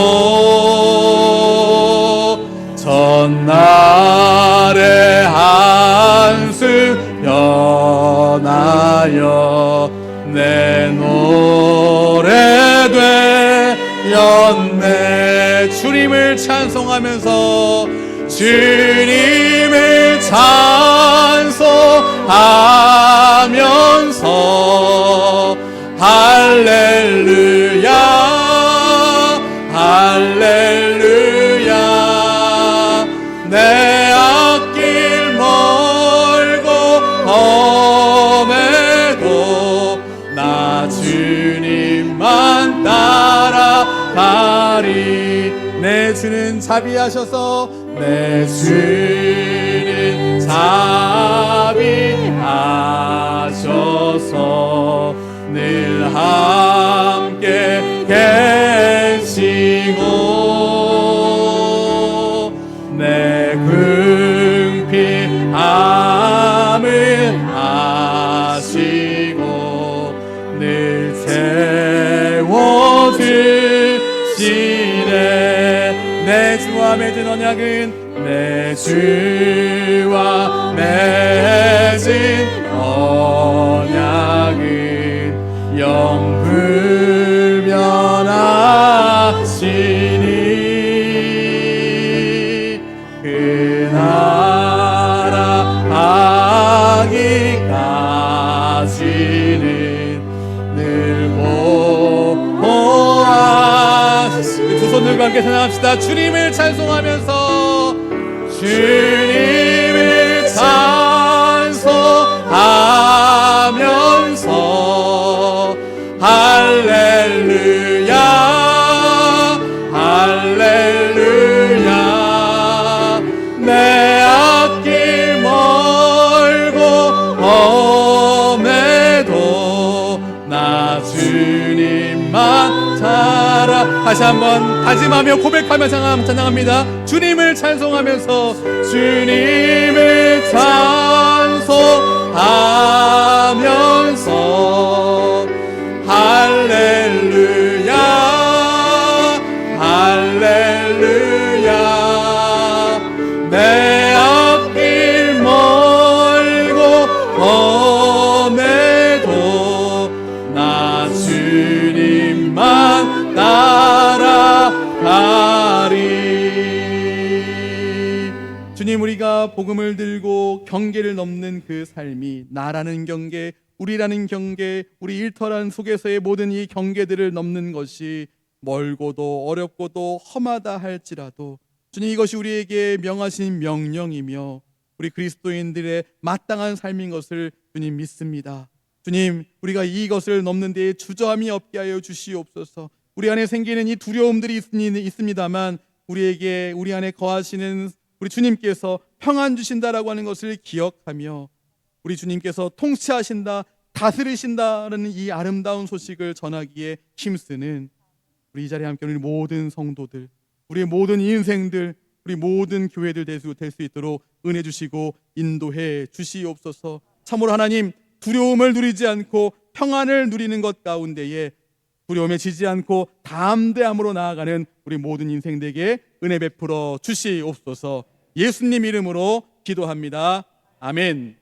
전날의 한숨 변하여 내 노래 되었네. 주님을 찬송하면서 주님을 찬송하면서 할렐루야 할렐루야. 내 앞길 멀고 험해도 나 주님만 따라가리. 내 주는 자비하셔서 내 주는 자비하셔서 늘 함께 계시고 내 궁핍함을 아시고 늘 채워주시네. 내 주와 맺은 언약은 내 주와 맺은 언약은 영불변하시니 그 나라 하기까지는 늘 보호하시니. 두 함께 찬양합시다. 주님을 찬송하면서 주님을 찬송하면서 할렐루야 할렐루야 내 앞길 멀고 험해도 나 주님만 따라 다시 한번 다짐하며 고백하며 찬양합니다. 주님을 찬송하면서 주님을 찬송하면서 할렐루야 할렐루야 내 앞길 멀고 험해도 나 주님만 따라가리. 주님, 우리가 복음을 들고 경계를 넘는 그 삶이 나라는 경계, 우리라는 경계, 우리 일터란 속에서의 모든 이 경계들을 넘는 것이 멀고도 어렵고도 험하다 할지라도 주님, 이것이 우리에게 명하신 명령이며 우리 그리스도인들의 마땅한 삶인 것을 주님 믿습니다. 주님, 우리가 이것을 넘는 데에 주저함이 없게 하여 주시옵소서. 우리 안에 생기는 이 두려움들이 있습니다만 우리에게 우리 안에 거하시는 우리 주님께서 평안 주신다라고 하는 것을 기억하며 우리 주님께서 통치하신다, 다스리신다라는 이 아름다운 소식을 전하기에 힘쓰는 우리 이 자리에 함께 우리 모든 성도들, 우리의 모든 인생들, 우리 모든 교회들 될 수 있도록 은혜 주시고 인도해 주시옵소서. 참으로 하나님, 두려움을 누리지 않고 평안을 누리는 것 가운데에 두려움에 지지 않고 담대함으로 나아가는 우리 모든 인생들에게 은혜 베풀어 주시옵소서. 예수님 이름으로 기도합니다. 아멘.